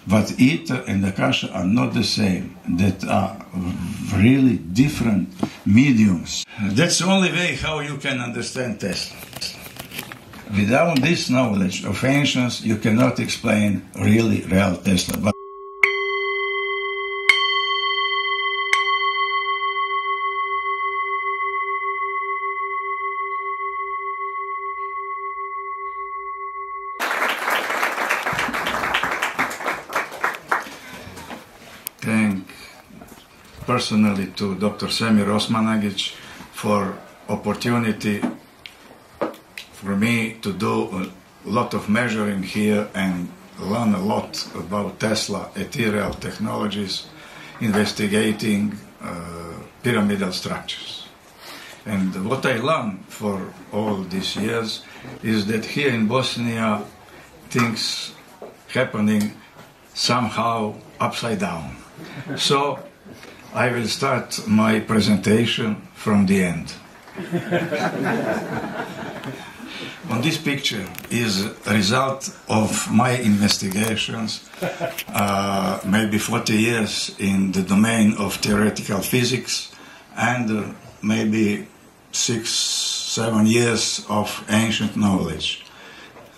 But ether and Akasha are not the same. That are really different mediums. That's the only way how you can understand Tesla. Without this knowledge of ancients, you cannot explain really real Tesla. But thank personally to Dr. Semir Osmanagić for opportunity for me to do a lot of measuring here and learn a lot about Tesla ethereal technologies, investigating pyramidal structures. And what I learned for all these years is that here in Bosnia things happening somehow upside down. So I will start my presentation from the end. On this picture is a result of my investigations, maybe 40 years in the domain of theoretical physics and maybe 6-7 years of ancient knowledge.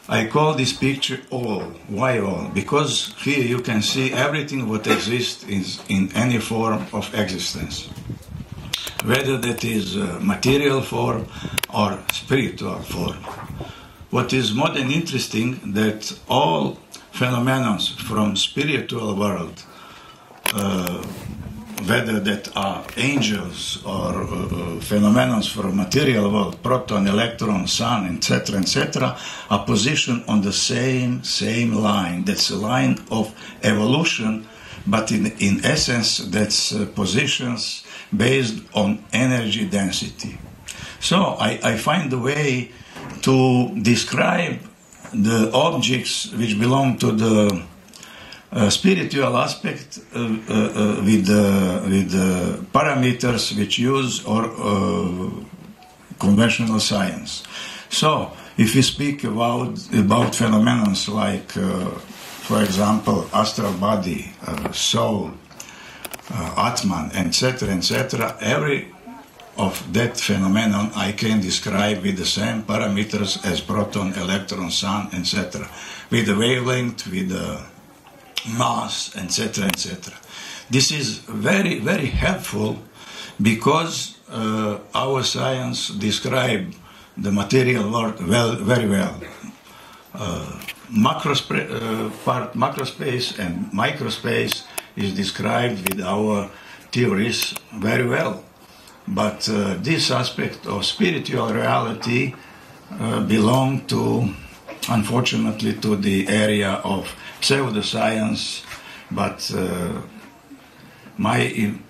I call this picture all. Why all? Because here you can see everything what exists in any form of existence, whether that is material form or spiritual form. What is more than interesting that all phenomena from spiritual world, whether that are angels or phenomena from material world, proton, electron, sun, etc., are positioned on the same line. That's a line of evolution, but in essence, that's positions based on energy density. So I find a way to describe the objects which belong to the spiritual aspect with parameters which use or conventional science. So if we speak about phenomena like, for example, astral body, soul, Atman, etc., every of that phenomenon I can describe with the same parameters as proton, electron, sun, etc., with the wavelength, with the mass, etc., etc. This is very, very helpful because our science describes the material world very well. Macrospace and microspace is described with our theories very well. But this aspect of spiritual reality belong to, unfortunately, to the area of pseudoscience, but my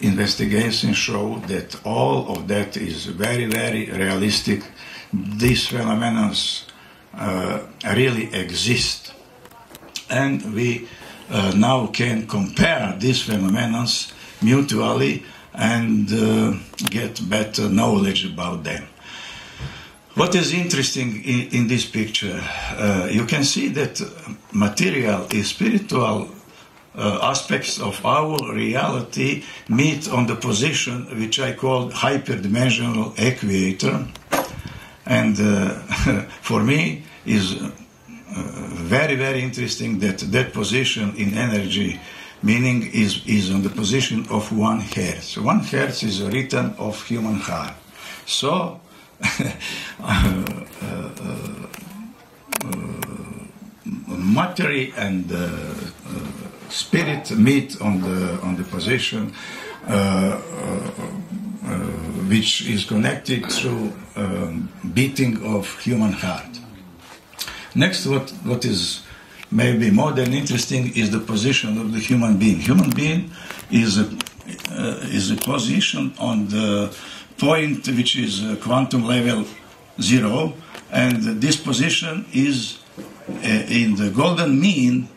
investigation show that all of that is very, very realistic. These phenomena really exist, and we now can compare these phenomena mutually and get better knowledge about them. What is interesting in this picture, you can see that material and spiritual aspects of our reality meet on the position which I call hyperdimensional equator, and for me is very, very interesting that that position in energy meaning is on the position of 1 Hertz. 1 Hertz is a rhythm of human heart. So matter and spirit meet on the position which is connected through beating of human heart. Next, what is maybe more than interesting is the position of the human being. Human being is a position on the point which is quantum level 0, and this position is in the golden mean.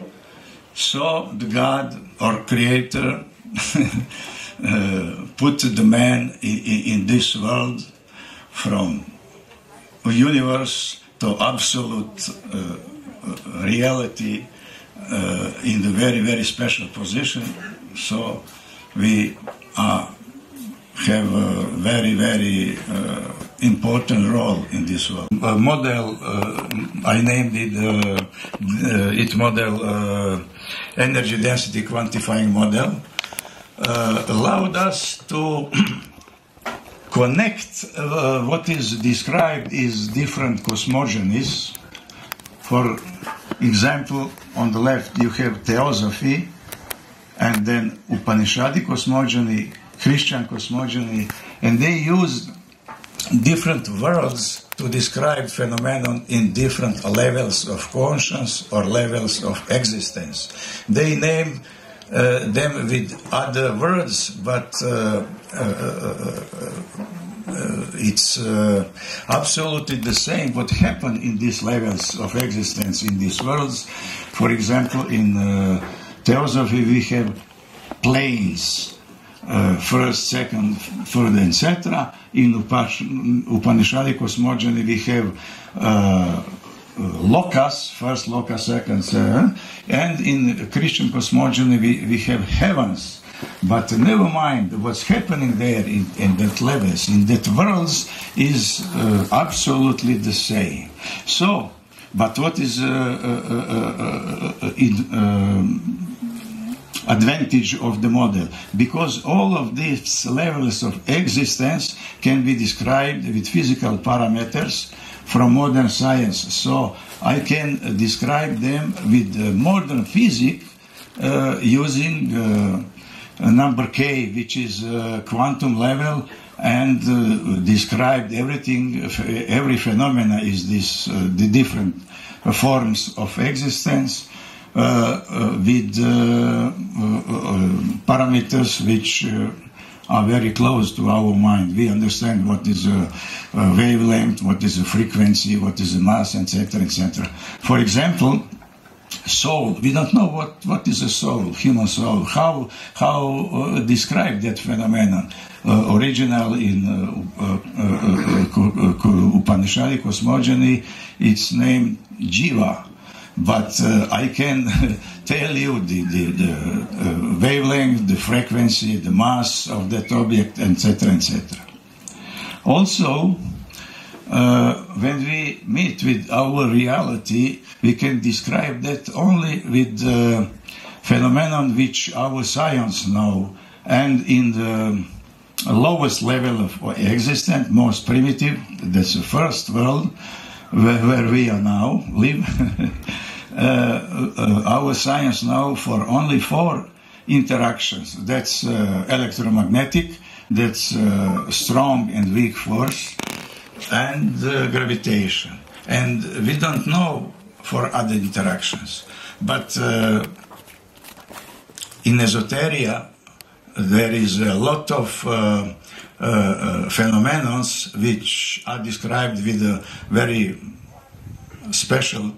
So the God or Creator put the man in this world from a universe to absolute reality in the very, very special position. So we have a very, very important role in this world. A model, I named it model energy density quantifying model, allowed us to connect what is described as different cosmogonies. For example, on the left you have Theosophy, and then Upanishadic cosmogony, Christian cosmogony, and they used different worlds to describe phenomenon in different levels of conscience or levels of existence. They named them with other words, but it's absolutely the same what happened in these levels of existence in these worlds. For example, in Theosophy we have planes, first, second, third, etc. In Upanishadic cosmogony we have locus, first locus, second, third, and in Christian cosmogony we have heavens. But never mind, what's happening there in that levels, in that worlds, is absolutely the same. So, but what is advantage of the model? Because all of these levels of existence can be described with physical parameters from modern science. So I can describe them with modern physics using number k, which is quantum level, and described everything. Every phenomena is this the different forms of existence with parameters which are very close to our mind. We understand what is a wavelength, what is a frequency, what is a mass, etc., etc. For example, soul. We don't know what is a soul, human soul. How describe that phenomenon? Original in Upanishadic cosmogony, it's named Jiva. But I can tell you the wavelength, the frequency, the mass of that object, etc., etc. Also, when we meet with our reality, we can describe that only with the phenomenon which our science know, and in the lowest level of existence, most primitive, that's the first world where we are now live. Our science now for only 4 interactions. That's electromagnetic, that's strong and weak force, and gravitation. And we don't know for other interactions. But in esoteria, there is a lot of phenomena which are described with a very special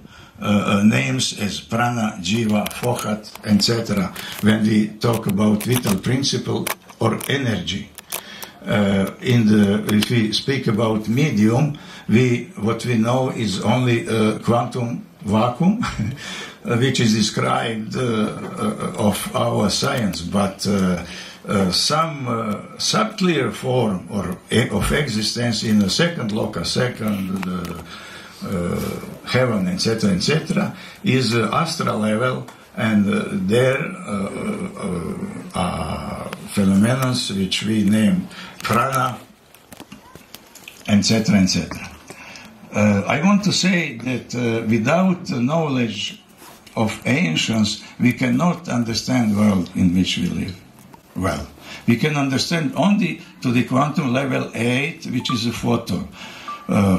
names as prana, jiva, fohat, etc. when we talk about vital principle or energy. If we speak about medium, what we know is only a quantum vacuum, which is described of our science, but some subtler form of existence in a second locus, second heaven, etc., etc., is astral level, and there are phenomena which we name prana, etc., etc. I want to say that without knowledge of ancients, we cannot understand the world in which we live. Well, we can understand only to the quantum level 8, which is a photon.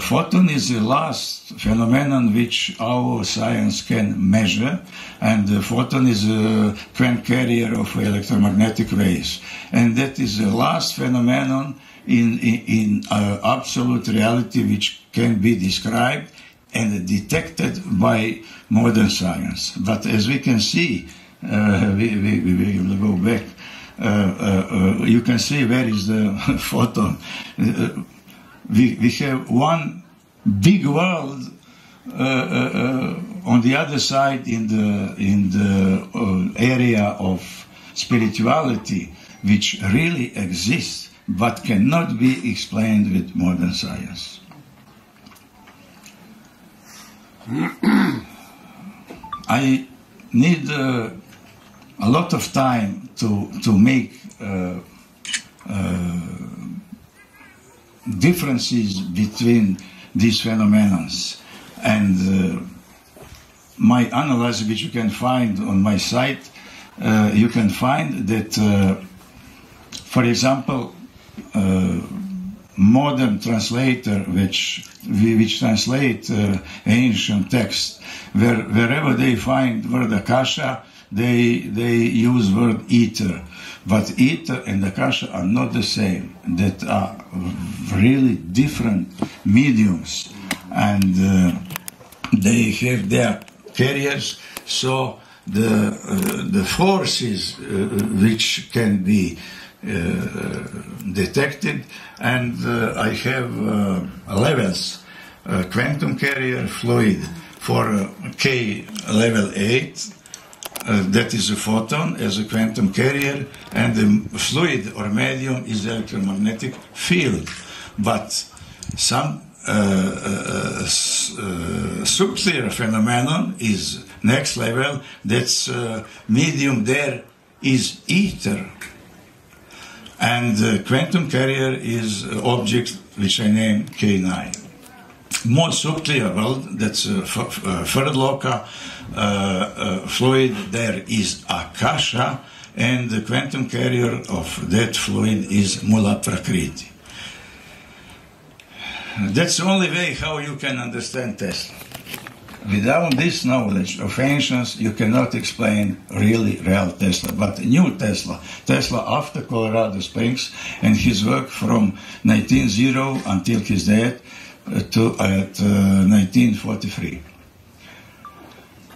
Photon is the last phenomenon which our science can measure, and the photon is a quantum carrier of electromagnetic waves. And that is the last phenomenon in absolute reality which can be described and detected by modern science. But as we can see, we will go back, you can see where is the photon. We have one big world on the other side, in the area of spirituality, which really exists but cannot be explained with modern science. I need a lot of time to make differences between these phenomena, and my analysis, which you can find on my site, you can find that, for example, modern translator which translate ancient texts, wherever they find word Akasha, they use word ether. But ether and Akasha are not the same. That are really different mediums, and they have their carriers. So the forces which can be detected, and I have levels, quantum carrier fluid for K level 8, that is a photon as a quantum carrier, and the fluid or medium is the electromagnetic field. But some subtler phenomenon is next level, that's medium there is ether. And quantum carrier is object which I name K9. More subtler world, that's third loca fluid, there is Akasha, and the quantum carrier of that fluid is Mula Prakriti. That's the only way how you can understand Tesla. Without this knowledge of ancients, you cannot explain really real Tesla. But new Tesla after Colorado Springs, and his work from 1900 until his death to 1943.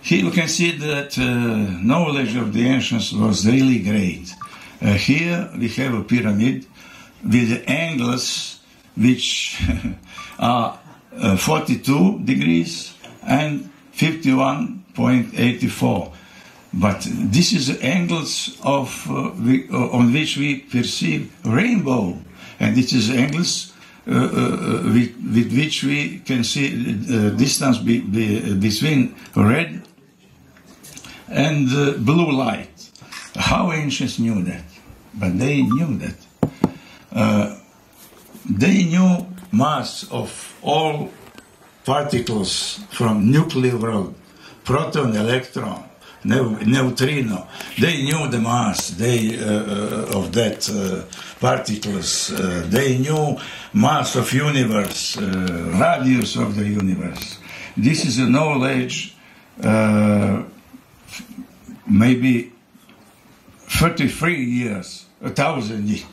Here you can see that knowledge of the ancients was really great. Here we have a pyramid with angles which are 42 degrees and 51.84. But this is the angles of on which we perceive rainbow, and it is angles with which we can see the distance between red and blue light. How ancients knew that? But they knew that. They knew mass of all particles from nuclear world, proton, electron, neutrino. They knew the mass of that particles. They knew mass of universe, radius of the universe. This is a knowledge maybe 33 years, 1,000 years,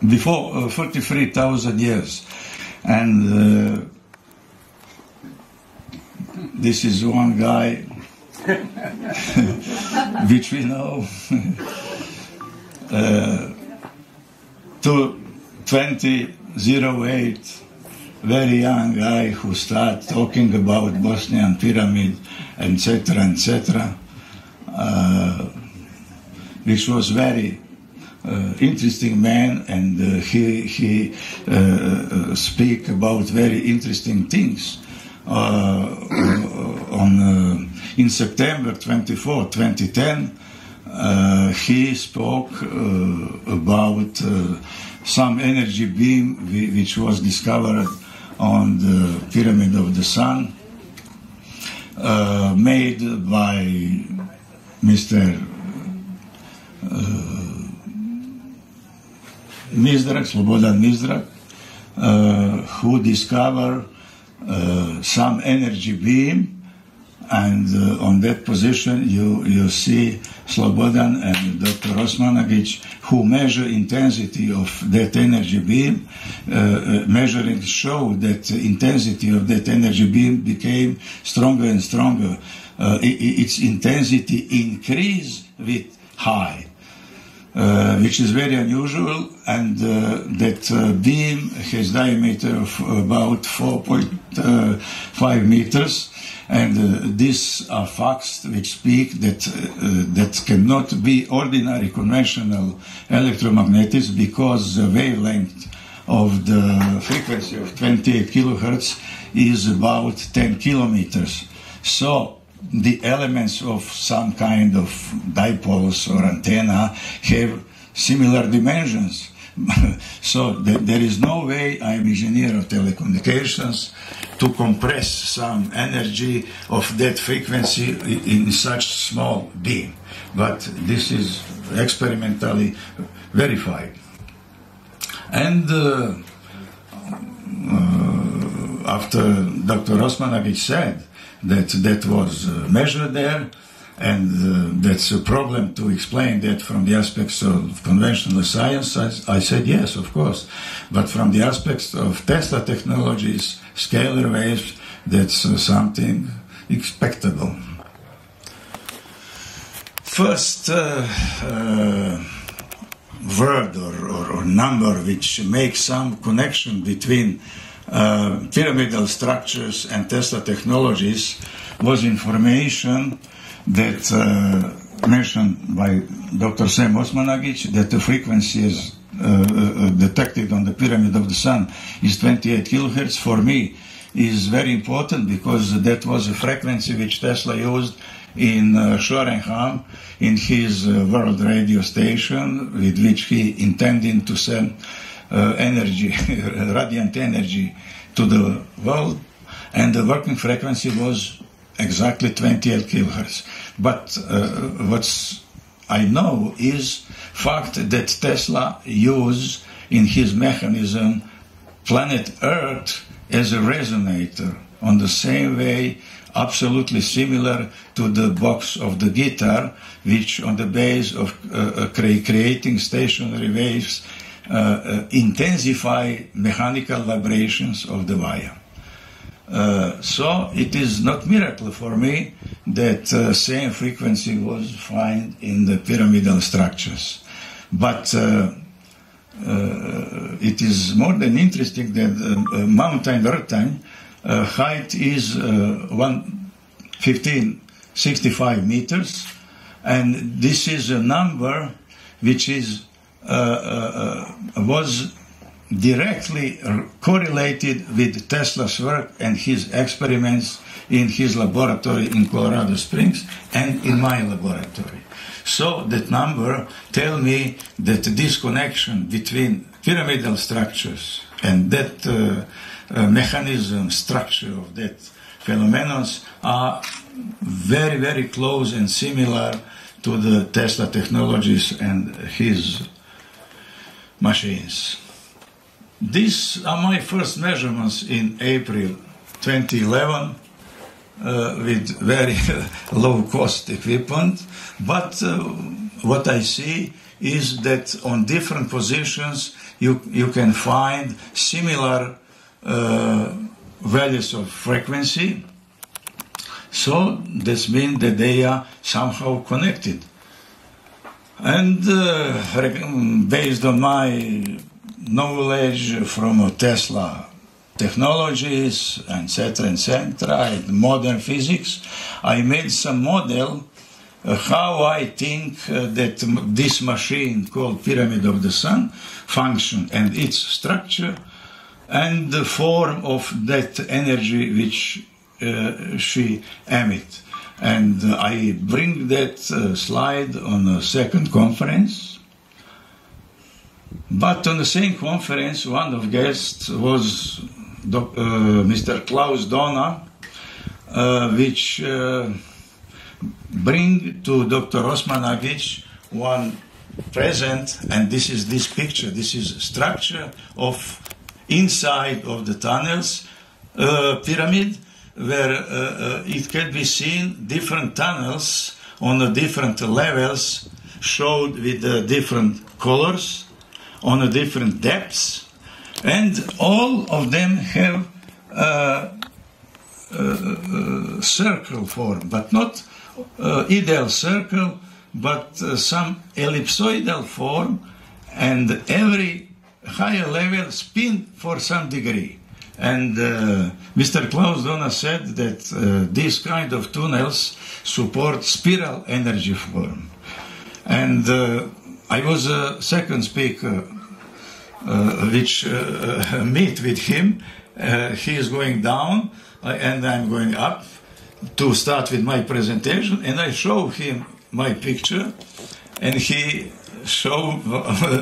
before 43,000 years. And this is one guy which we know, 2008, very young guy who started talking about Bosnian pyramid, etc., which was very interesting man, and he speak about very interesting things. In September 24, 2010, he spoke about some energy beam which was discovered on the pyramid of the sun, made by Mr. Slobodan Mizrak, who discovered some energy beam, and on that position you see Slobodan and Dr. Osmanagić, who measure intensity of that energy beam. Measuring show that intensity of that energy beam became stronger and stronger. Its intensity increased with high. which is very unusual, and that beam has diameter of about 4.5 meters, and these are facts which speak that that cannot be ordinary conventional electromagnetics, because the wavelength of the frequency of 28 kilohertz is about 10 kilometers. So the elements of some kind of dipoles or antenna have similar dimensions. So there is no way, I am engineer of telecommunications, to compress some energy of that frequency in such small beam. But this is experimentally verified. And after Dr. Osmanagić said that that was measured there, and that's a problem to explain that from the aspects of conventional science, I said yes, of course. But from the aspects of Tesla technologies, scalar waves, that's something expectable. First word or number which makes some connection between pyramidal structures and Tesla technologies was information that mentioned by Dr. Sam Osmanagić, that the frequency is detected on the pyramid of the sun is 28 kilohertz. For me is very important, because that was a frequency which Tesla used in Schorenham in his world radio station, with which he intended to send energy, radiant energy to the world, and the working frequency was exactly 28 kilohertz. But what I know is fact that Tesla used in his mechanism planet Earth as a resonator, on the same way, absolutely similar to the box of the guitar, which on the base of creating stationary waves intensify mechanical vibrations of the wire. So it is not miracle for me that same frequency was found in the pyramidal structures. But it is more than interesting that mountain earth height is 1565 meters, and this is a number which is was directly correlated with Tesla's work and his experiments in his laboratory in Colorado Springs and in my laboratory. So that number tell me that this connection between pyramidal structures and that mechanism structure of that phenomenon are very, very close and similar to the Tesla technologies and his machines. These are my first measurements in April 2011 with very low-cost equipment, but what I see is that on different positions you can find similar values of frequency, so this means that they are somehow connected. And based on my knowledge from Tesla technologies, etc., and modern physics, I made some model how I think that this machine called Pyramid of the Sun function and its structure and the form of that energy which she emits. And I bring that slide on a second conference. But on the same conference, one of the guests was Mr. Klaus Dona, which bring to Dr. Osmanagić one present, and this is this picture. This is structure of inside of the tunnels pyramid, where it can be seen different tunnels on the different levels, showed with different colors, on a different depths, and all of them have circle form, but not ideal circle, but some ellipsoidal form, and every higher level spin for some degree. And Mr. Klaus Dona said that these kind of tunnels support spiral energy form. And I was a second speaker which meet with him. He is going down and I'm going up to start with my presentation, and I show him my picture and he showed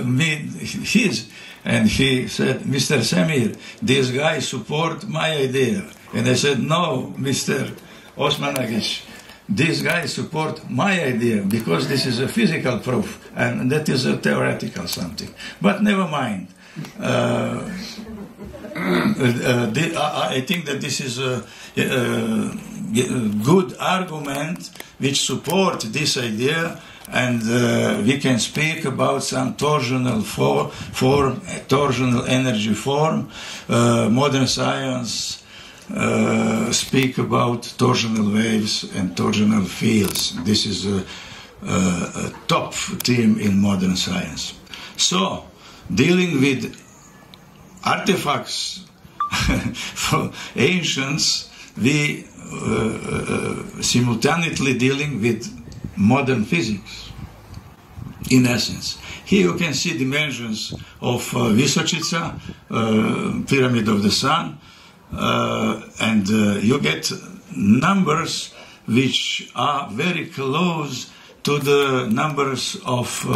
me his. And he said, Mr. Samir, this guy support my idea. And I said, no, Mr. Osmanagic, this guy support my idea because this is a physical proof and that is a theoretical something. But never mind. I think that this is a good argument which support this idea. And we can speak about some torsional form, torsional energy form. Modern science speak about torsional waves and torsional fields. This is a top theme in modern science. So, dealing with artifacts for ancients, we simultaneously dealing with modern physics, in essence. Here you can see dimensions of Visočica, Pyramid of the Sun, and you get numbers which are very close to the numbers of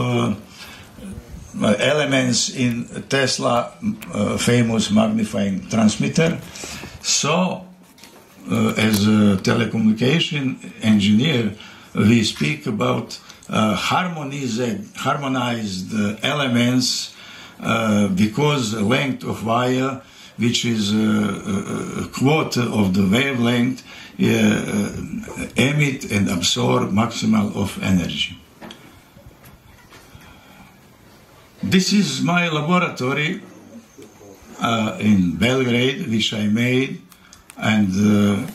elements in Tesla famous magnifying transmitter. So, as a telecommunication engineer, we speak about harmonized elements because the length of wire, which is a quarter of the wavelength, emit and absorb maximal of energy. This is my laboratory in Belgrade, which I made and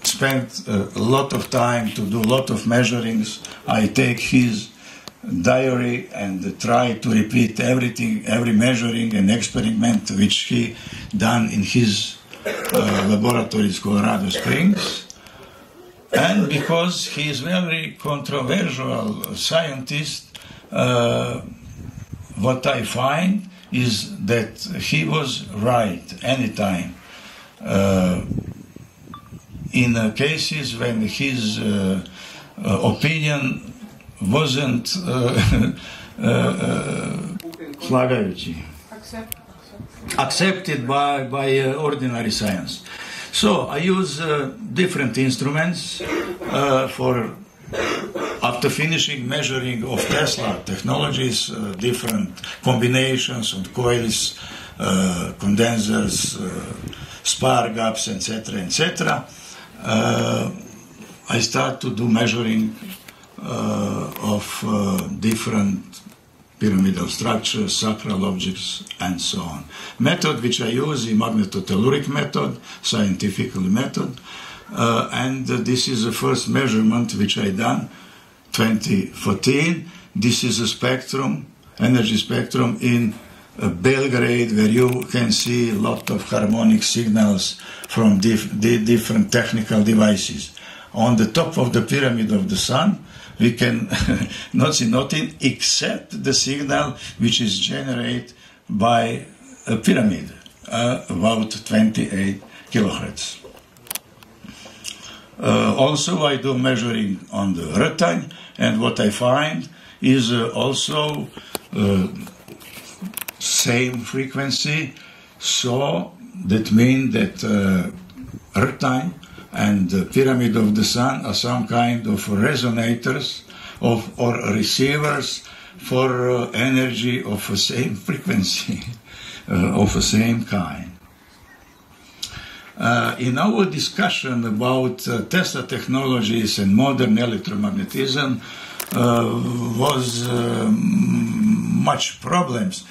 spent a lot of time to do a lot of measurings. I take his diary and try to repeat everything, every measuring and experiment which he done in his laboratories, Colorado Springs. And because he is very controversial scientist, what I find is that he was right anytime. In cases when his opinion wasn't accepted by ordinary science. So I use different instruments for, after finishing measuring of Tesla technologies, different combinations of coils, condensers, spark gaps, etc., etc. I start to do measuring of different pyramidal structures, sacral objects, and so on. Method which I use is magnetotelluric method, scientific method, and this is the first measurement which I done, 2014. This is a spectrum, energy spectrum in Belgrade, where you can see a lot of harmonic signals from different technical devices. On the top of the Pyramid of the Sun, we can not see nothing except the signal which is generated by a pyramid, about 28 kilohertz. Also, I do measuring on the rectangle, and what I find is also same frequency, so that means that rectangle and the Pyramid of the Sun are some kind of resonators or receivers for energy of the same frequency, of the same kind. In our discussion about Tesla technologies and modern electromagnetism was much problems,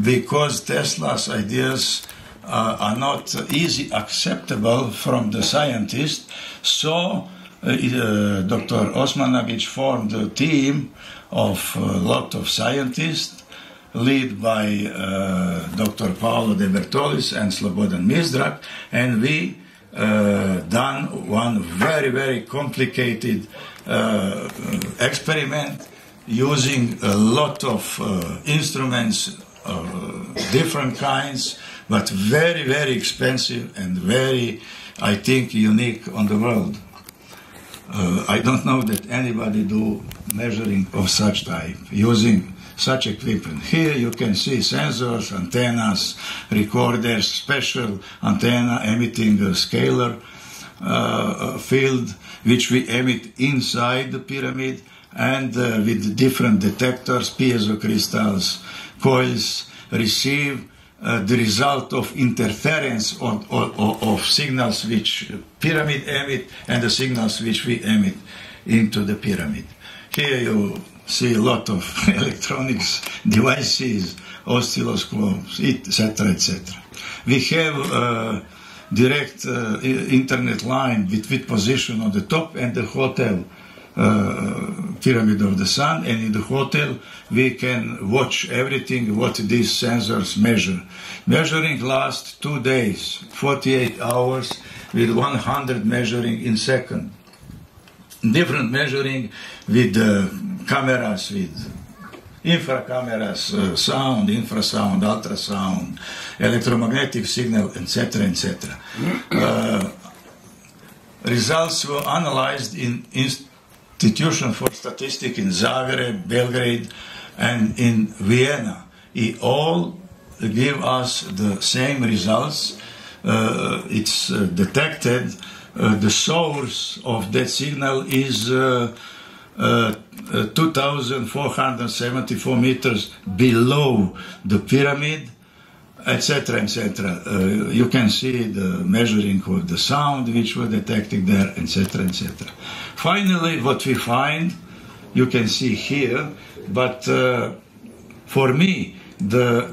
because Tesla's ideas are not easy acceptable from the scientists. So Dr. Osmanagić formed a team of a lot of scientists, led by Dr. Paolo De Bertolis and Slobodan Mizdrak, and we done one very, very complicated experiment using a lot of instruments of different kinds, but very, very expensive and very, I think, unique on the world. I don't know that anybody do measuring of such type using such equipment. Here you can see sensors, antennas, recorders, special antenna emitting a scalar field which we emit inside the pyramid, and with different detectors, piezo crystals, coils, receive the result of interference of signals which pyramid emit and the signals which we emit into the pyramid. Here you see a lot of electronics devices, oscilloscopes, etc., etc. We have a direct internet line with position on the top and the hotel pyramid of the sun, and in the hotel we can watch everything what these sensors measure. Measuring lasts 2 days, 48 hours, with 100 measuring in second. Different measuring with cameras, with infra cameras, sound, infrasound, ultrasound, electromagnetic signal, etc., etc. Results were analyzed in Institution for Statistics in Zagreb, Belgrade, and in Vienna. It all give us the same results. It's detected. The source of that signal is 2,474 meters below the pyramid, etc., etc. You can see the measuring of the sound which was detected there, etc., etc. Finally, what we find, you can see here, but for me, the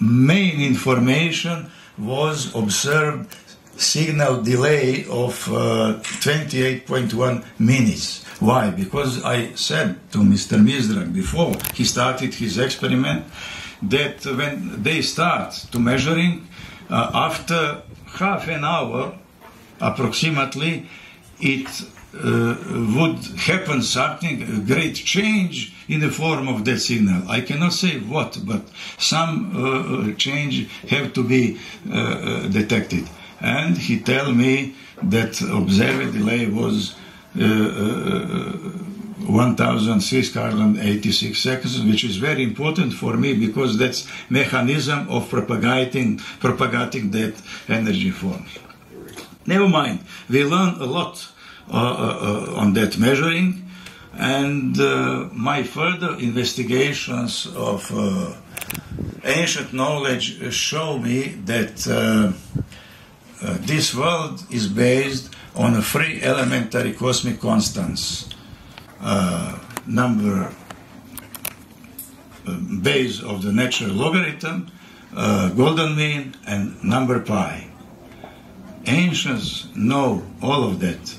main information was observed signal delay of 28.1 minutes. Why? Because I said to Mr. Mizdrak before he started his experiment that when they start to measuring, after half an hour approximately, it would happen something, a great change in the form of that signal. I cannot say what, but some change have to be detected. And he tell me that observed delay was 1,686 seconds, which is very important for me because that's mechanism of propagating that energy form. Never mind, we learned a lot on that measuring, and my further investigations of ancient knowledge show me that this world is based on a 3 elementary cosmic constants. Number base of the natural logarithm, golden mean, and number pi. Ancients know all of that.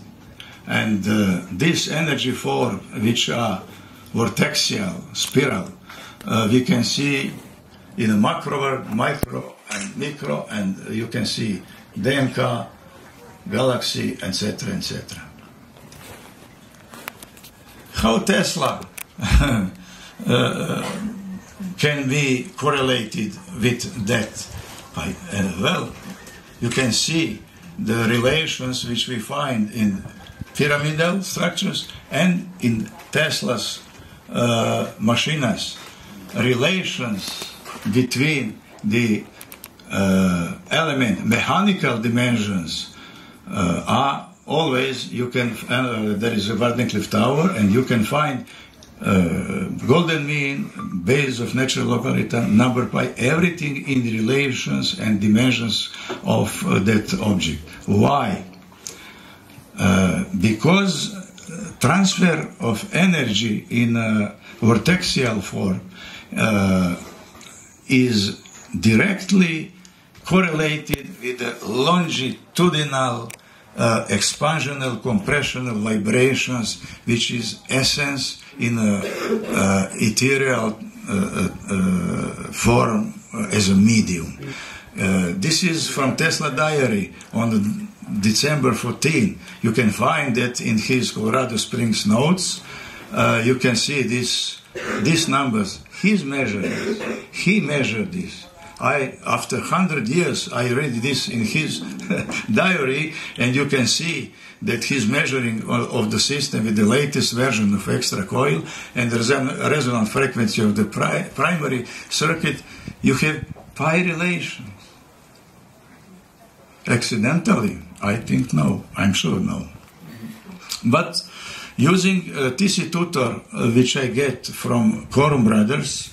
And this energy form, which are vortexial, spiral, we can see in a macro world, micro and micro, and you can see DMK, galaxy, etc., etc. How Tesla can be correlated with that? Well, you can see the relations which we find in pyramidal structures and in Tesla's machines. Relations between the element mechanical dimensions are always, you can there is a Wardenclyffe tower, and you can find golden mean, base of natural logarithm, number pi, everything in relations and dimensions of that object. Why? Because transfer of energy in a vortexial form is directly correlated with the longitudinal expansional, compressional vibrations, which is essence in ethereal form as a medium. This is from Tesla diary on December 14. You can find that in his Colorado Springs notes. You can see these numbers. He measured this. After 100 years, I read this in his diary, and you can see that he's measuring of the system with the latest version of extra coil and the resonant frequency of the primary circuit. You have pi relations. Accidentally? I think no. I'm sure no. But using TC tutor, which I get from Corum Brothers,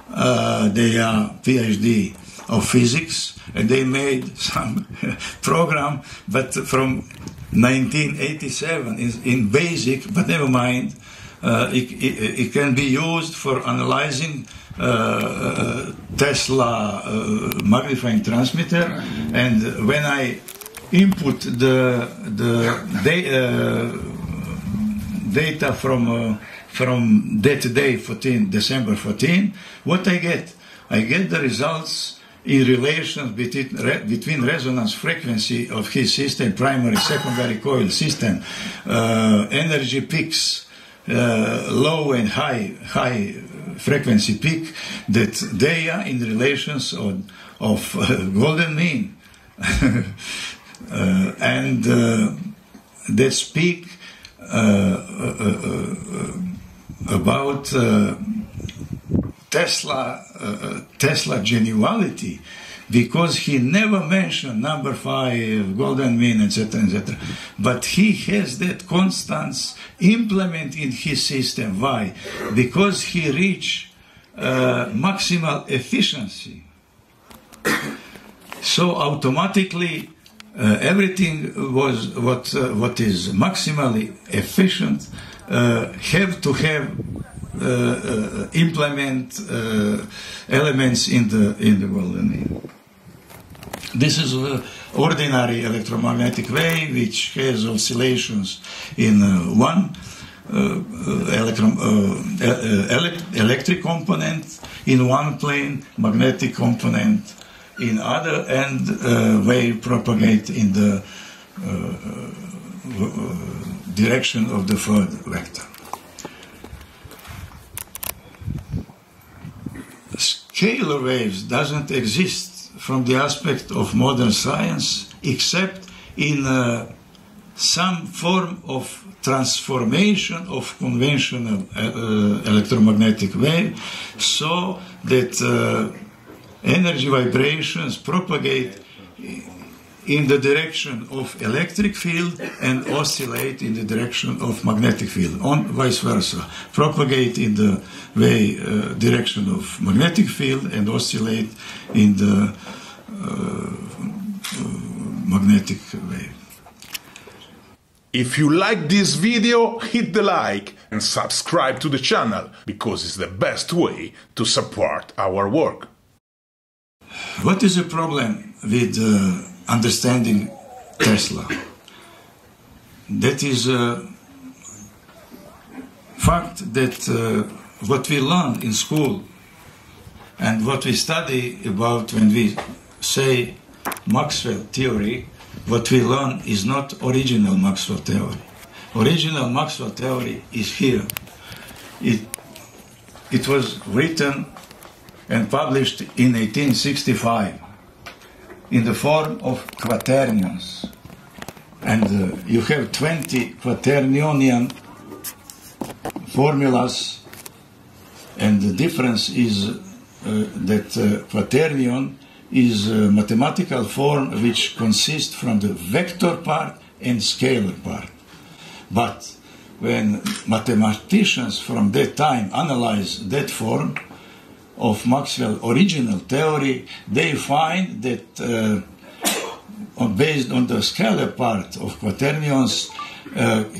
they are PhD of physics, and they made some program, but from 1987 in basic, but never mind, it can be used for analyzing Tesla magnifying transmitter, and when I input the data from that day, December 14, what I get? I get the results in relation between resonance frequency of his system, primary, secondary coil system, energy peaks, low and high frequency peak, that they are in relations of golden mean. And they speak about Tesla geniality, because he never mentioned number 5, golden mean, etc., etc. But he has that constants implement in his system. Why? Because he reached maximal efficiency. So automatically everything was what is maximally efficient have to have implement elements in the golden mean. This is an ordinary electromagnetic wave which has oscillations in one electric component in one plane, magnetic component in other, and wave propagate in the direction of the third vector. Scalar waves doesn't exist from the aspect of modern science, except in some form of transformation of conventional electromagnetic wave, so that energy vibrations propagate in the direction of electric field and oscillate in the direction of magnetic field, on vice versa. Propagate in the way direction of magnetic field and oscillate in the magnetic wave. If you like this video, hit the like and subscribe to the channel, because it's the best way to support our work. What is the problem with understanding Tesla? That is a fact that what we learn in school and what we study about when we say Maxwell theory, what we learn is not original Maxwell theory. Original Maxwell theory is here. It was written and published in 1865 in the form of quaternions. And you have 20 quaternionian formulas, and the difference is that quaternion is a mathematical form which consists from the vector part and scalar part. But when mathematicians from that time analyze that form of Maxwell's original theory, they find that based on the scalar part of quaternions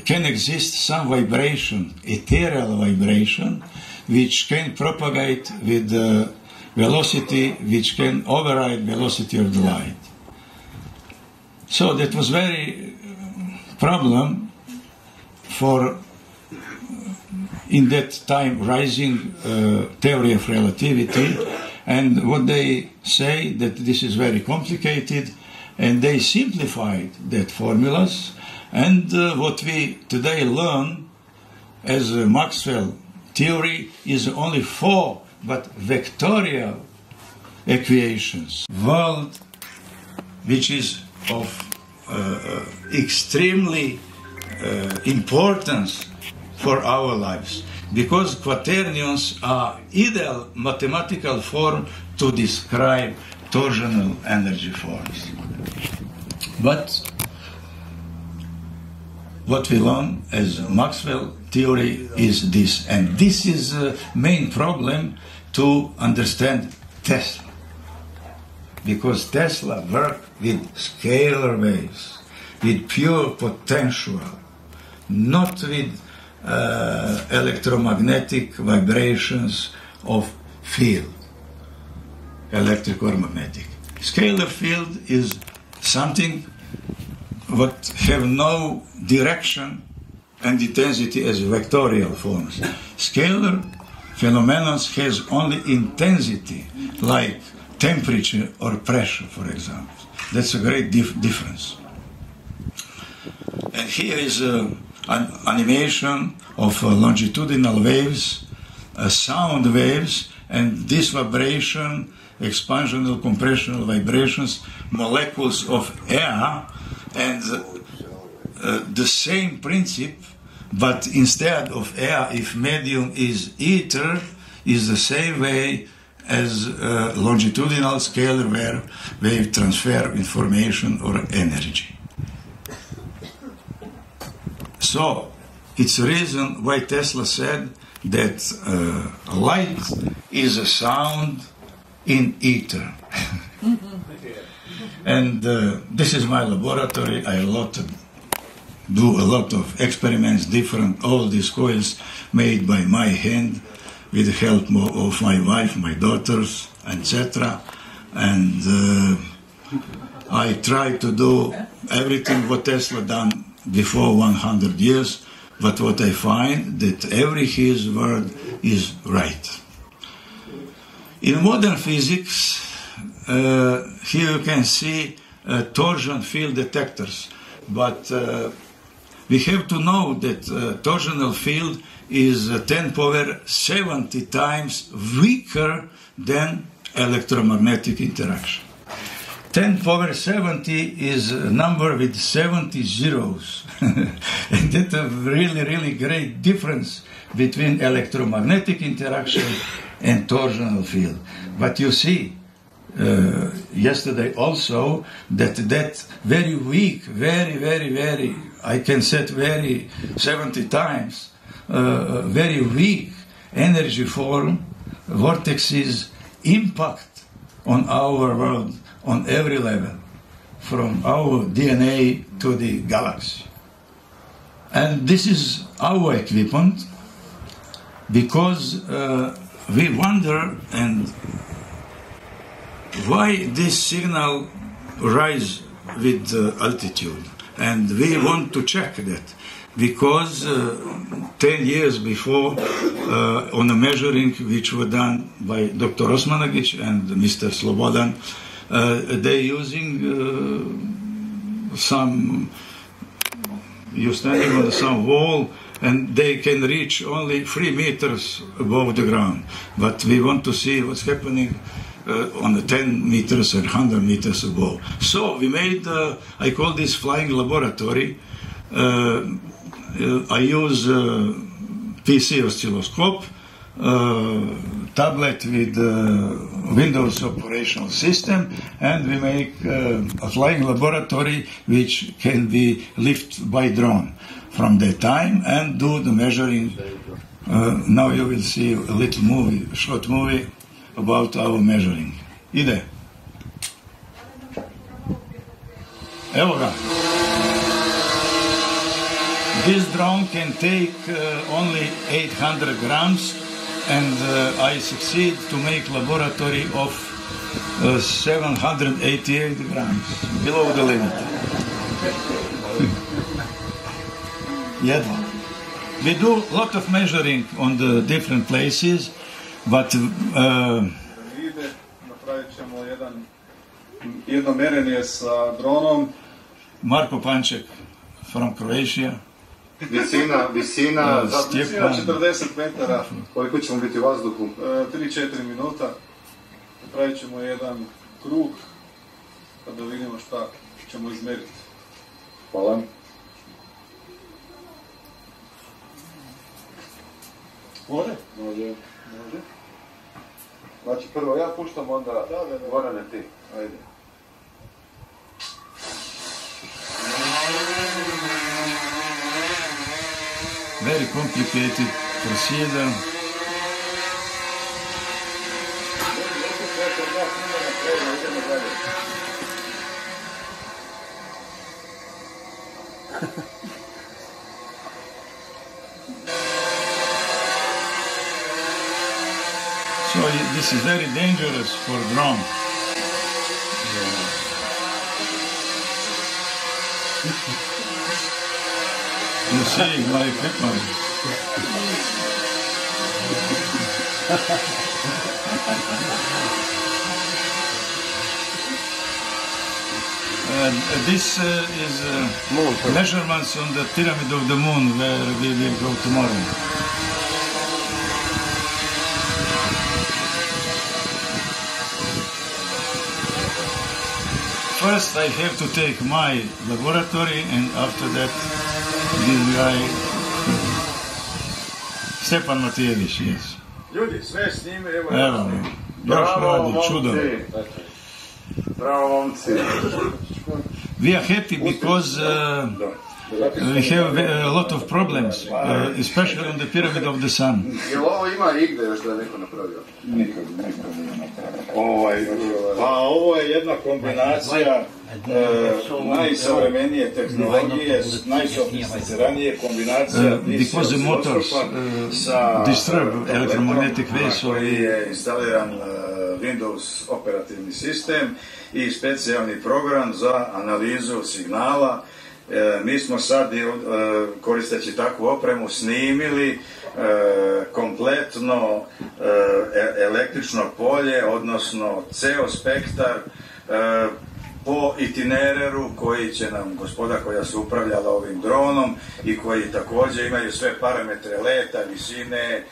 can exist some vibration, ethereal vibration, which can propagate with velocity which can override velocity of the light. So that was very problem for in that time rising theory of relativity, and what they say that this is very complicated, and they simplified that formulas, and what we today learn as Maxwell theory is only 4 but vectorial equations. World which is of extremely importance for our lives, because quaternions are ideal mathematical form to describe torsional energy forms. But what we learn as Maxwell theory is this, and this is the main problem to understand Tesla, because Tesla worked with scalar waves, with pure potential, not with electromagnetic vibrations of field, electric or magnetic. Scalar field is something what have no direction and intensity as vectorial forms. Scalar phenomena has only intensity, like temperature or pressure, for example. That's a great difference. And here is an animation of longitudinal waves, sound waves, and this vibration, expansional, compressional vibrations, molecules of air, and the same principle, but instead of air, if medium is ether, is the same way as longitudinal scalar wave transfer information or energy. So, it's a reason why Tesla said that light is a sound in ether. And this is my laboratory. I do a lot of experiments, all these coils made by my hand with the help of my wife, my daughters, etc. And I try to do everything what Tesla done before 100 years, but what I find that every his word is right. In modern physics, here you can see torsion field detectors, but we have to know that torsional field is 10 power 70 times weaker than electromagnetic interaction. 10 power 70 is a number with 70 zeros. And that's a really, really great difference between electromagnetic interaction and torsional field. But you see, yesterday also, that very weak, very, I can set 70 times, very weak energy form, vortexes impact on our world on every level, from our DNA to the galaxy. And this is our equipment, because we wonder and why this signal rise with altitude, and we want to check that, because 10 years before, on a measuring which were done by Dr. Osmanagić and Mr. Slobodan, they're using you're standing on some wall, and they can reach only 3 meters above the ground. But we want to see what's happening on the 10 meters or 100 meters above. So we made, I call this flying laboratory. I use PC oscilloscope, tablet with Windows operational system, and we make a flying laboratory which can be lifted by drone from that time and do the measuring. Now you will see a little movie, short movie about our measuring. Ide. Evo ga. This drone can take only 800 grams, and I succeed to make laboratory of 788 grams, below the limit. jedva. We do a lot of measuring on the different places, but napravit ćemo jedno merenje sa dronom. Marko Panček from Croatia. Visina 40 metara. Koliko ćemo biti u vazduhu? 3-4 minuta. Napravit ćemo jedan krug, pa da vidimo šta ćemo izmeriti. Hvala. Može? Može. Znači prvo ja puštam, onda Gorane ti. Ajde. Very complicated procedure. So this is very dangerous for drone. You see my equipment. This is measurements on the pyramid of the moon where we will go tomorrow. First I have to take my laboratory, and after that this guy, Stepan Matijević, yes. Ljudi, sve snime, evo još radi čudo. Bravo, momci. We are happy because we have a lot of problems, especially on the pyramid of the sun. Jel ovo ima igde još da je neko napravio? Nikad nije napravio. Pa ovo je jedna kombinacija najsavremenije tehnologije, najsofisticiranije kombinacija because the motors disturb electromagnetic waves. Koji je instaliran Windows operativni sistem i specijalni program za analizu signala. Mi smo sad, koristeći takvu opremu, snimili kompletno električno polje, odnosno ceo spektar po itinereru koji će nam gospoda koja su upravljala ovim dronom i koji također imaju sve parametre leta, visine,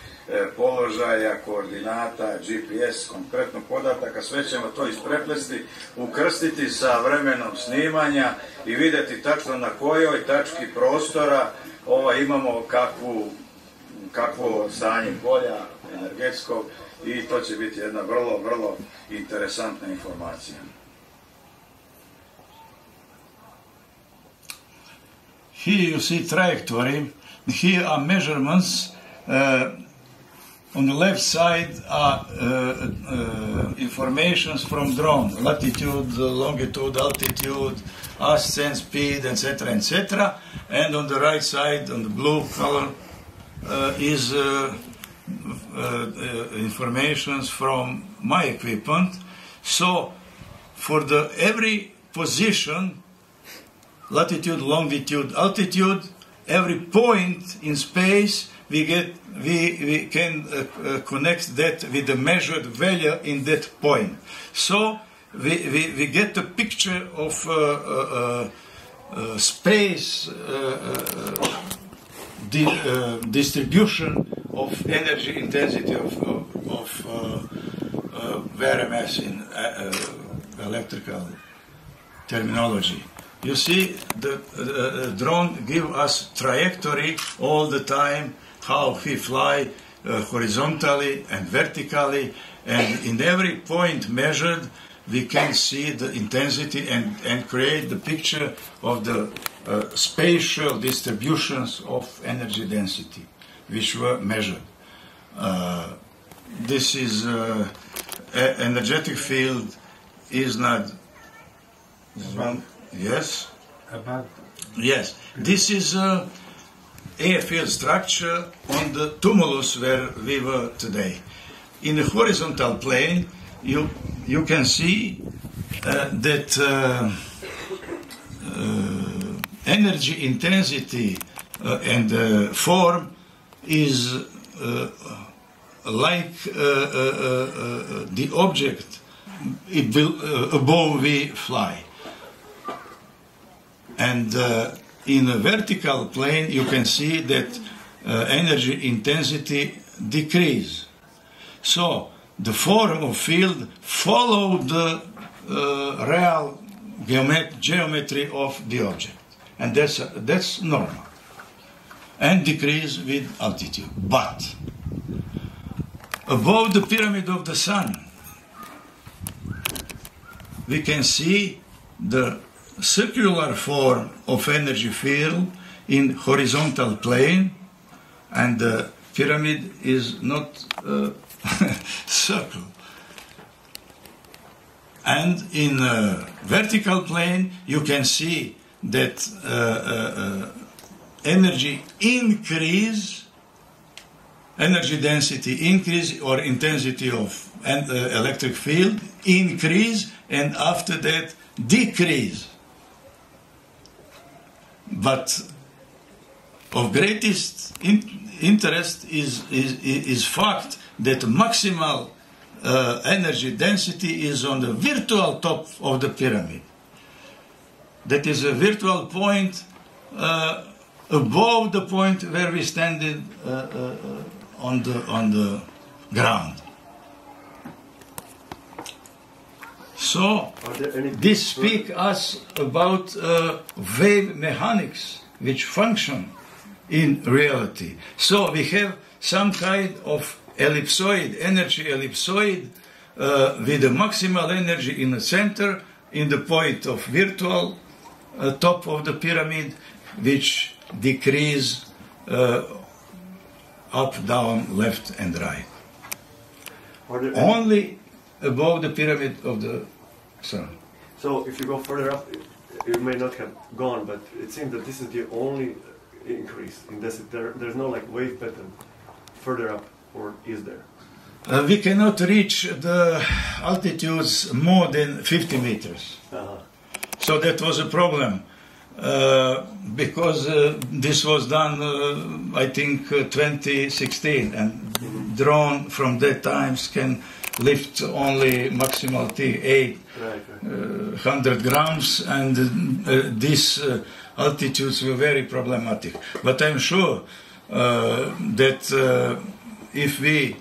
položaja, koordinata, GPS, konkretno podataka, sve ćemo to ispreplesti, ukrstiti sa vremenom snimanja i vidjeti tačno na kojoj tački prostora imamo kakvo stanje polja energetskog, i to će biti jedna vrlo, vrlo interesantna informacija. Here you see trajectory. Here are measurements. On the left side are informations from drone, latitude, longitude, altitude, ascent, speed, etc., etc. And on the right side, on the blue color, is informations from my equipment. So, for every position, latitude, longitude, altitude, every point in space, we can connect that with the measured value in that point. So we get a picture of space distribution of energy intensity of VRMS in electrical terminology. You see, the drone give us trajectory all the time, how he fly horizontally and vertically, and in every point measured we can see the intensity and create the picture of the spatial distributions of energy density which were measured. This is energetic field is not yes? Yes. This is air field structure on the tumulus where we were today. In the horizontal plane, you can see that energy intensity and the form is like the object above we fly. And in a vertical plane you can see that energy intensity decrease. So the form of field follow the real geometry of the object, and that's normal, and decrease with altitude. But above the pyramid of the sun we can see the circular form of energy field in horizontal plane, and the pyramid is not circle. And in vertical plane you can see that energy increase, energy density increase, or intensity of electric field increase, and after that decrease. But of greatest interest is fact that maximal energy density is on the virtual top of the pyramid. That is a virtual point above the point where we stand on the ground. So this speaks us about wave mechanics which function in reality. So we have some kind of ellipsoid, energy ellipsoid, with the maximal energy in the center, in the point of virtual top of the pyramid, which decrease up, down, left and right. Only above the pyramid of the sun. So if you go further up, you may not have gone, but it seems that this is the only increase in density. There's no like wave pattern further up, or is there? We cannot reach the altitudes more than 50 meters. So that was a problem, because this was done, I think, 2016, and drone from that times can lift only maximal T800 grams, and these altitudes were very problematic. But I'm sure that if we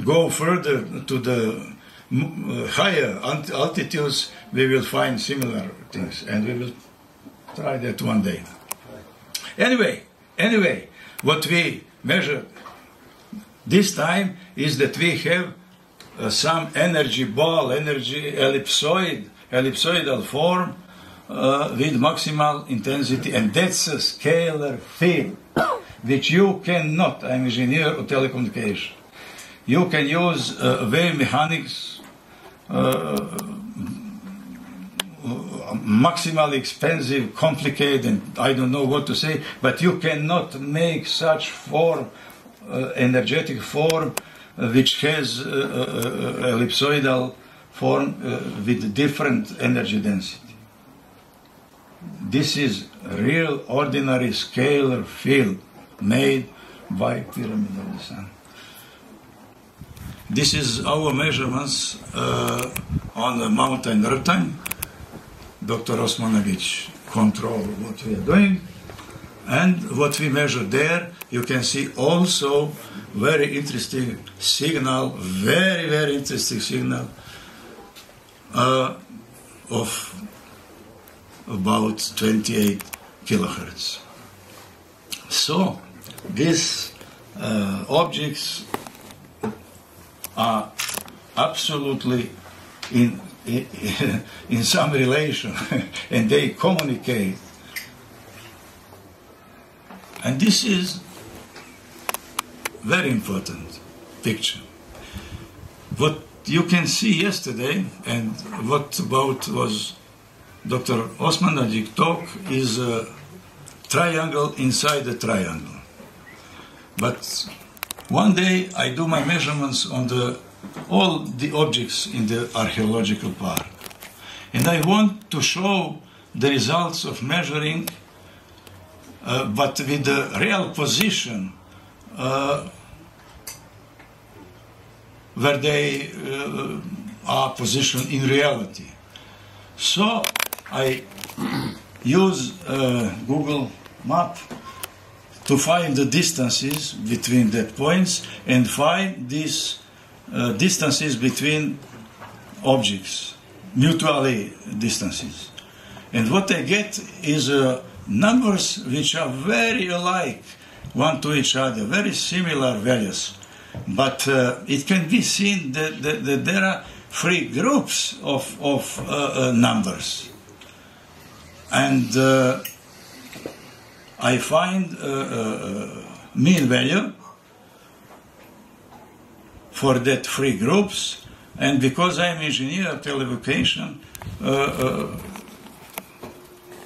go further to the higher altitudes, we will find similar things, and we will try that one day. Anyway, what we measure this time is that we have some energy ball, energy ellipsoidal form with maximal intensity, and that's a scalar field which you cannot, I'm engineer of telecommunication, you can use wave mechanics, maximally expensive, complicated, and I don't know what to say, but you cannot make such form, energetic form, which has ellipsoidal form with different energy density. This is a real ordinary scalar field made by pyramid of the sun. This is our measurements on the mountain Rtan. Dr. Osmanović control what we are doing, and what we measure there, you can see also very interesting signal, very interesting signal of about 28 kilohertz. So these objects are absolutely in some relation and they communicate. And this is very important picture. What you can see yesterday, and what about was Dr. Osmanović talk, is a triangle inside a triangle. But one day I do my measurements on all the objects in the archaeological park, and I want to show the results of measuring but with the real position where they are positioned in reality. So I use Google Map to find the distances between that points and find these distances between objects, mutually distances. And what I get is numbers which are very alike one to each other, very similar values. But it can be seen that there are three groups of numbers. And I find mean value for that three groups, and because I'm engineer televocation,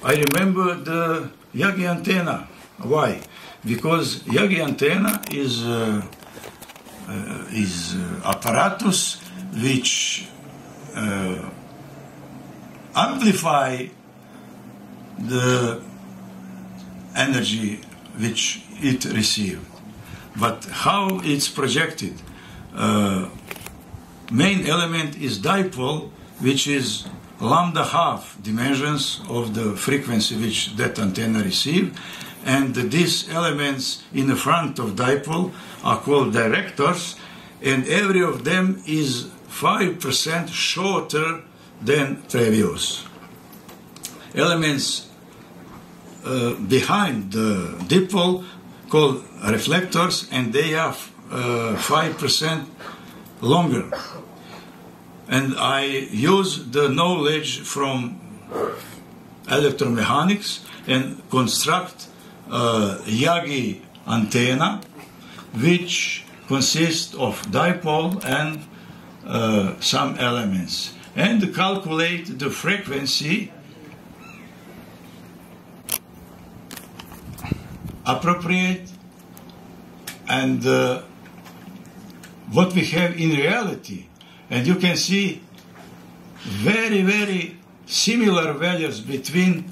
I remember the Yagi antenna. Why? Because Yagi antenna is apparatus which amplify the energy which it received. But how it's projected? Main element is dipole, which is lambda half dimensions of the frequency which that antenna receives, and these elements in the front of dipole are called directors, and every of them is 5% shorter than previous. Elements behind the dipole called reflectors, and they are 5% longer. And I use the knowledge from electromechanics and construct Yagi antenna, which consists of dipole and some elements, and calculate the frequency appropriate and what we have in reality. And you can see very, very similar values between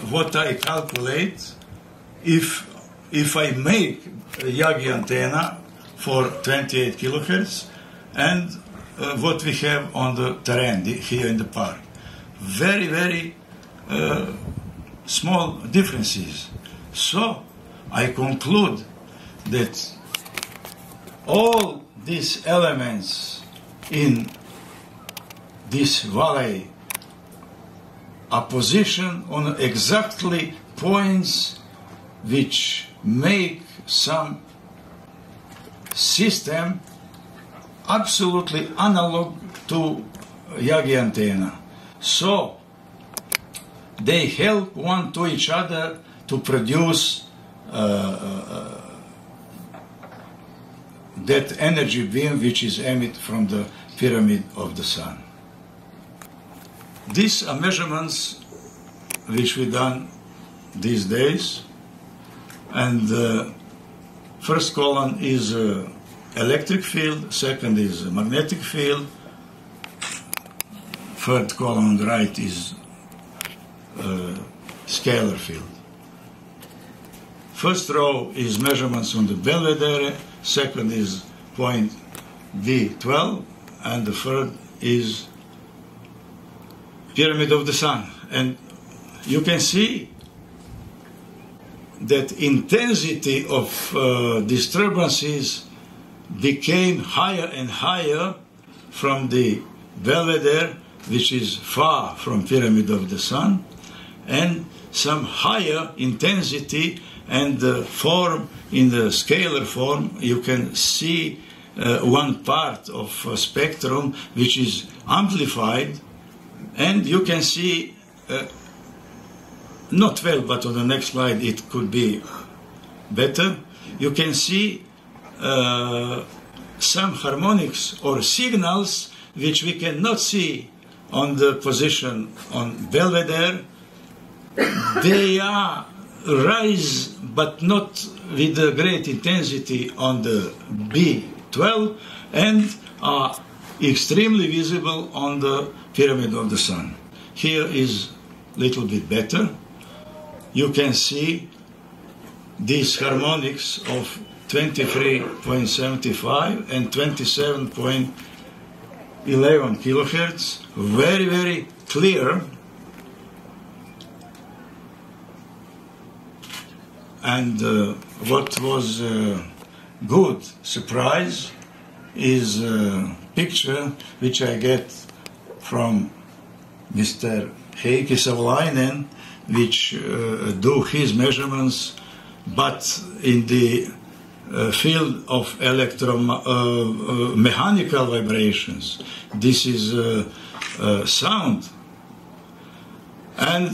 what I calculate if I make a Yagi antenna for 28 kilohertz and what we have on the terrain here in the park. Very, very small differences. So I conclude that all these elements in this valley are positioned on exactly points which make some system absolutely analog to Yagi antenna. So they help one to each other to produce that energy beam which is emitted from the pyramid of the sun. These are measurements which we done these days, and the first column is electric field, second is magnetic field, third column on the right is scalar field. First row is measurements on the Belvedere, second is point D12, and the third is pyramid of the sun. And you can see that intensity of disturbances became higher and higher from the Belvedere, which is far from pyramid of the sun, and some higher intensity and the form in the scalar form. You can see one part of a spectrum which is amplified, and you can see not well, but on the next slide it could be better. You can see some harmonics or signals which we cannot see on the position on Belvedere. They are rise, but not with a great intensity on the B12, and are extremely visible on the pyramid of the sun. Here is a little bit better. you can see these harmonics of 23.75 and 27.11 kilohertz, very, very clear. And what was a good surprise is a picture which I get from Mr. Heikki Savolainen, which do his measurements, but in the field of mechanical vibrations. This is sound. And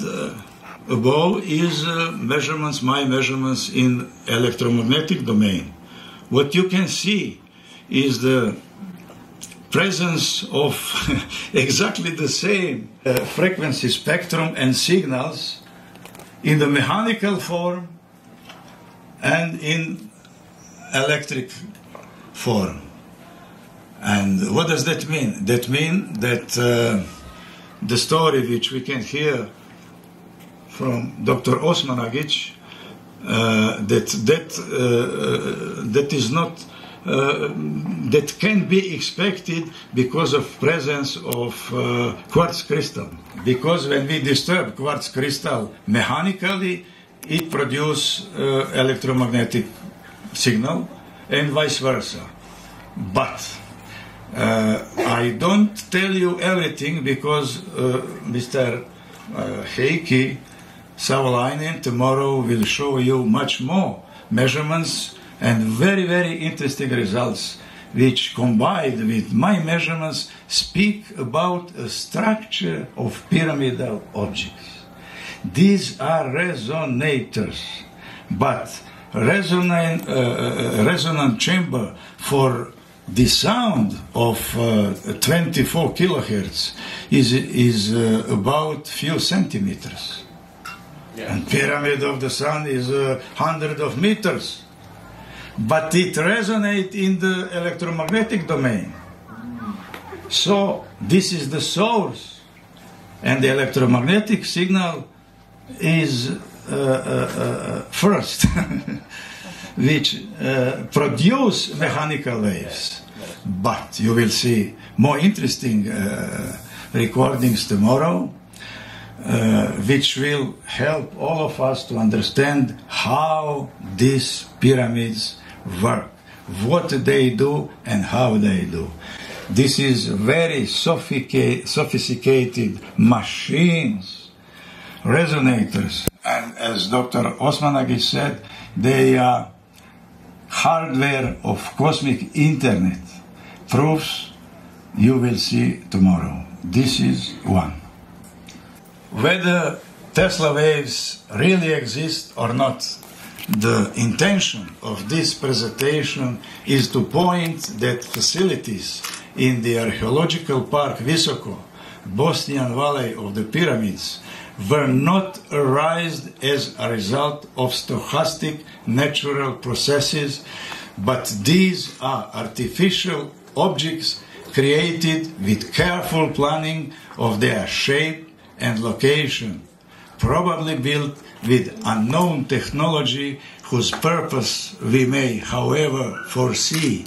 above is measurements, my measurements in electromagnetic domain. What you can see is the presence of exactly the same frequency spectrum and signals in the mechanical form and in electric form. And what does that mean? That means that the story which we can hear from Dr. Osmanagić, that is not that can be expected because of presence of quartz crystal. Because when we disturb quartz crystal mechanically, it produces electromagnetic signal and vice versa. But I don't tell you everything because Mr. Heikki Savolainen tomorrow will show you much more measurements and very, very interesting results which combined with my measurements speak about a structure of pyramidal objects. These are resonators, but resonant chamber for the sound of 24 kilohertz is about few centimeters. Yeah. And pyramid of the sun is 100 of meters. But it resonates in the electromagnetic domain. So this is the source. And the electromagnetic signal is first, which produce mechanical waves. But you will see more interesting recordings tomorrow, which will help all of us to understand how these pyramids work, what they do and how they do. This is very sophisticated machines, resonators, and as Dr. Osmanagić said, they are hardware of cosmic internet. Proofs you will see tomorrow. This is one. Whether Tesla waves really exist or not, the intention of this presentation is to point that facilities in the archaeological park Visoko, Bosnian Valley of the Pyramids, were not arised as a result of stochastic natural processes, but these are artificial objects created with careful planning of their shape and location, probably built with unknown technology whose purpose we may, however, foresee: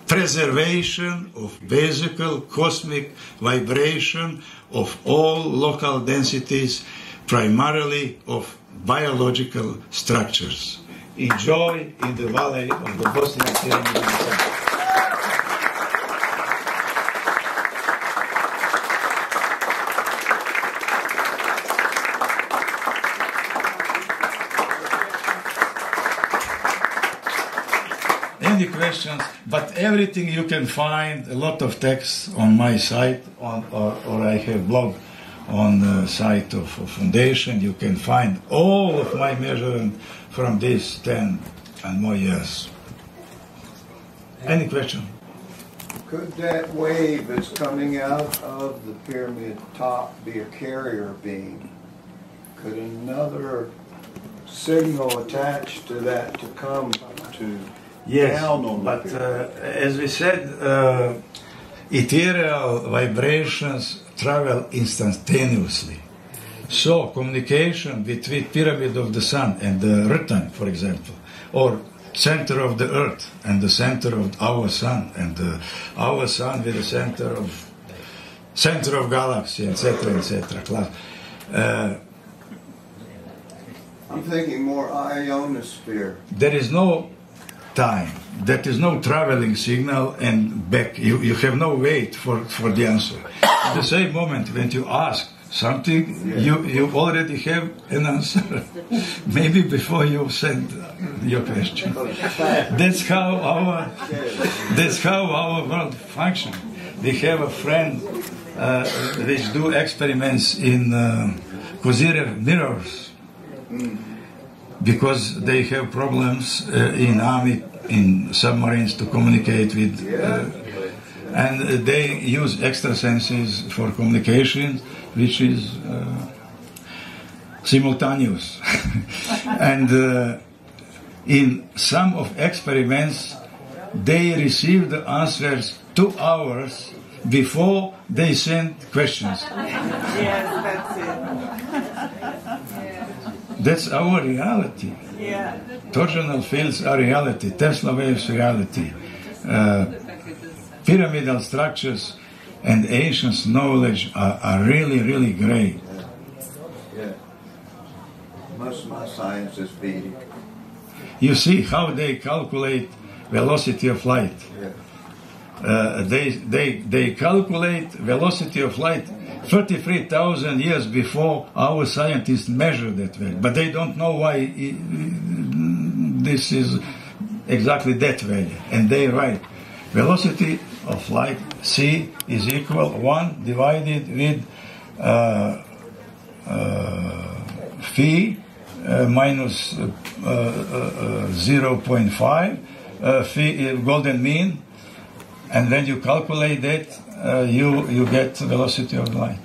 preservation of basic cosmic vibration of all local densities, primarily of biological structures. Enjoy in the valley of the Bosnian Pyramid. Any questions? But everything you can find, a lot of text on my site, or I have blog on the site of Foundation. You can find all of my measurements from these 10 and more years. Any question? Could that wave that's coming out of the pyramid top be a carrier beam? Could another signal attached to that to come to yes, down on but the as we said, ethereal vibrations travel instantaneously. So communication between pyramid of the sun and the Rutan, for example, or center of the earth and the center of our sun, and our sun with the center of galaxy, etc., etc. I'm thinking more ionosphere. There is no time. There is no traveling signal and back. You have no wait for the answer. At the same moment when you ask something, you already have an answer. Maybe before you send your question. That's how our world functions. We have a friend which do experiments in Kozirev mirrors, because they have problems in army, in submarines to communicate with, and they use extrasenses for communication, which is simultaneous. And in some of experiments, they receive the answers 2 hours before they send questions. Yes, that's it. That's our reality. Yeah. Torsional fields are reality. Tesla waves reality. Pyramidal structures and ancient knowledge are really, really great. Yeah. Most of my science is Vedic. You see how they calculate velocity of light. They calculate velocity of light 33,000 years before our scientists measure that value. But they don't know why this is exactly that value. And they write velocity of light c is equal 1 divided with phi minus 0.5 phi golden mean. And when you calculate that, you get velocity of light.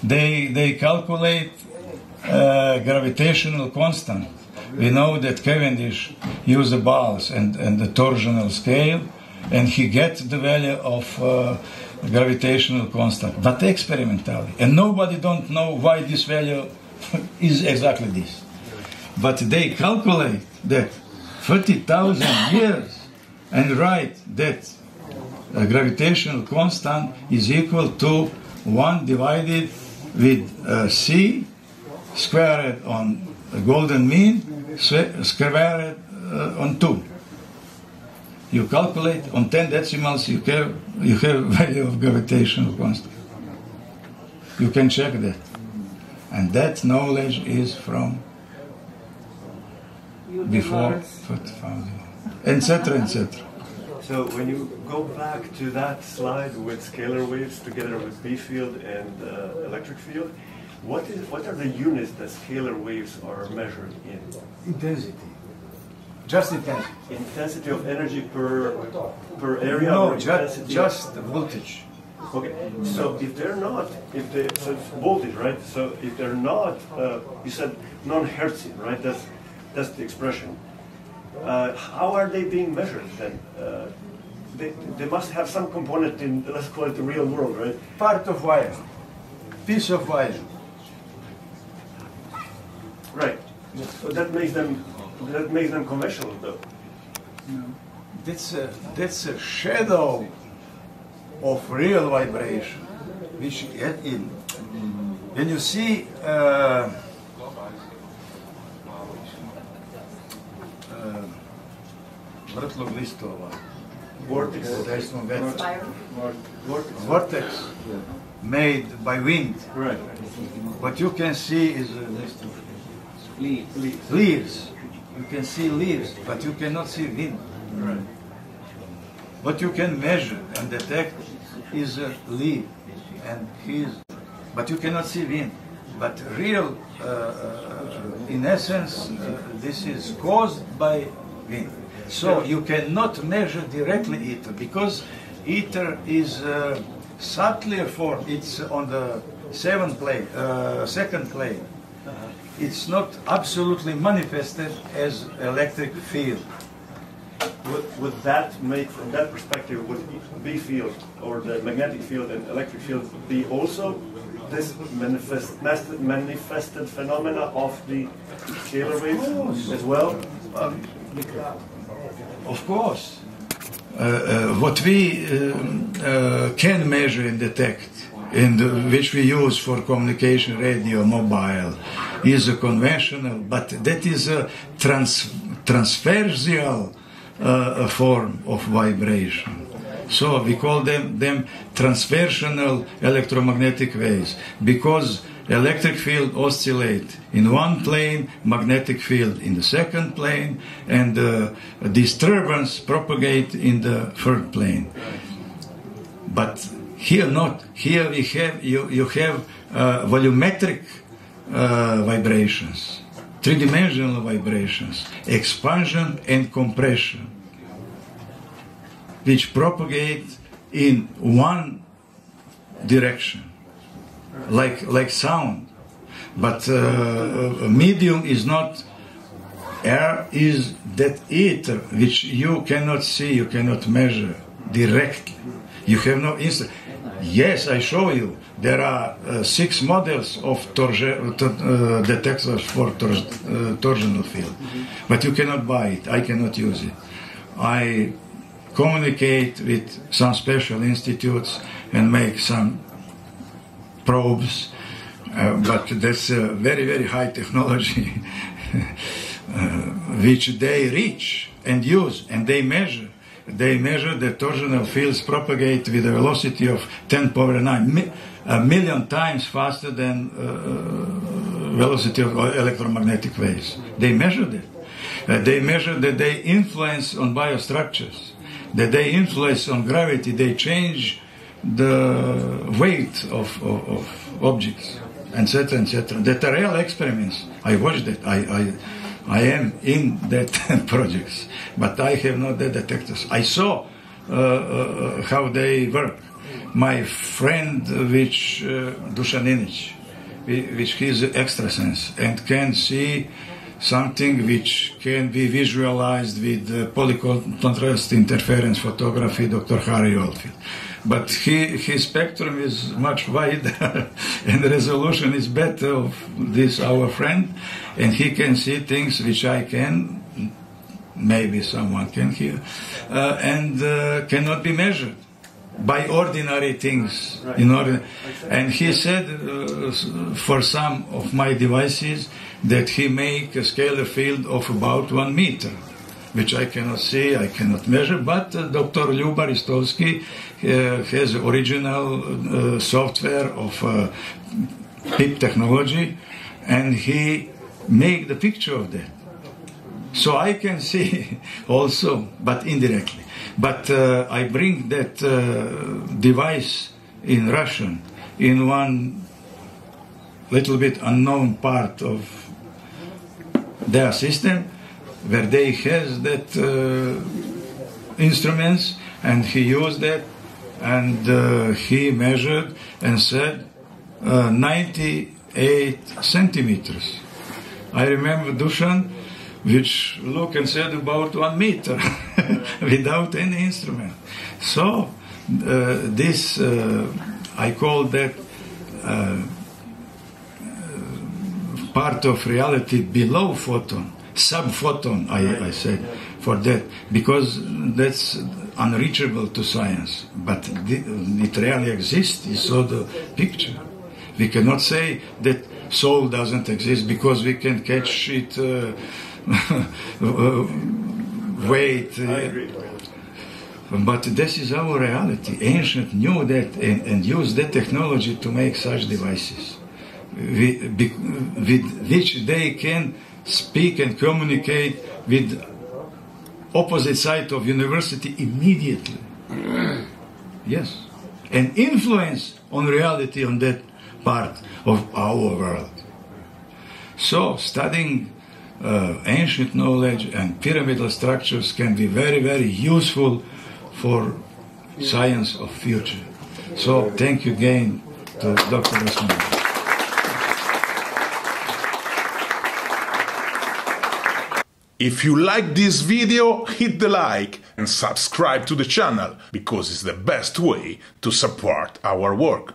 They calculate gravitational constant. We know that Cavendish used the Bals and the torsional scale, and he gets the value of gravitational constant, but experimentally. And nobody don't know why this value is exactly this. But they calculate that 30,000 years and write that gravitational constant is equal to 1 divided with c squared on golden mean squared on 2. You calculate on 10 decimals, you have value of gravitational constant. You can check that. And that knowledge is from before 40,000, etc., etc. So when you go back to that slide with scalar waves together with B field and electric field, what are the units that scalar waves are measured in? Intensity. Just intensity. Intensity of energy per area? No, or intensity just voltage. Okay, so if they're not, so it's voltage, right? So if they're not, you said non-Hertzian, right? That's the expression. How are they being measured then? They must have some component in, let's call it the real world, right? Part of wire. Piece of wire. Right. So that makes them conventional, though. No. That's a shadow of real vibration, which in when you see vortex made by wind. Right. What you can see is leaves. You can see leaves, but you cannot see wind. Right. What you can measure and detect is a leaf and but you cannot see wind. But real, in essence, this is caused by wind. So you cannot measure directly ether, because ether is subtler form. It's on the second plane. It's not absolutely manifested as electric field. would that make, from that perspective, would B field or the magnetic field and electric field be also this manifested phenomena of the scalar waves as well? Of course. What we can measure and detect, which we use for communication, radio, mobile, is a conventional, but that is a transversal form of vibration. So we call them transversional electromagnetic waves, because electric field oscillate in one plane, magnetic field in the second plane, and disturbance propagate in the third plane. But here not. Here we have you have volumetric vibrations, three-dimensional vibrations, expansion and compression, which propagate in one direction, like sound. But medium is not air, is that ether which you cannot see, you cannot measure directly. You have no instant. Yes, I show you. There are 6 models of detectors for torsional field, but you cannot buy it. I cannot use it. I communicate with some special institutes and make some probes, but that's a very, very high technology which they reach and use, and they measure. They measure the torsional fields propagate with a velocity of 10 power 9, a million times faster than velocity of electromagnetic waves. They measure that. They measure that they influence on biostructures, that they influence on gravity, they change the weight of objects, etc., etc. That are real experiments. I watched that. I am in that projects, but I have not the detectors. I saw how they work. My friend, which Dušaninić, which he is extrasense and can see something which can be visualized with polycontrast interference photography, Dr. Harry Oldfield. But his spectrum is much wider and the resolution is better of this our friend, and he can see things which I can, maybe someone can hear, and cannot be measured by ordinary things. Right. And he said for some of my devices that he make a scalar field of about 1 meter, which I cannot see, I cannot measure, but Dr. Ljuba Ristovski has original software of PIP technology, and he make the picture of that. So I can see also, but indirectly. But I bring that device in Russian in one little bit unknown part of their system, where they has that instruments, and he used that, and he measured and said 98 centimeters. I remember Dusan, which looked and said about 1 meter without any instrument. So this I call that part of reality below photon, sub-photon, I said, for that, because that's unreachable to science, but it really exists. You saw the picture. We cannot say that soul doesn't exist because we can catch it, weight. But this is our reality. Ancient knew that and used that technology to make such devices, with which they can speak and communicate with opposite side of university immediately. Yes. And influence on reality on that part of our world. So studying ancient knowledge and pyramidal structures can be very, very useful for science of future. So thank you again to Dr. Osman. If you like this video, hit the like and subscribe to the channel because it's the best way to support our work.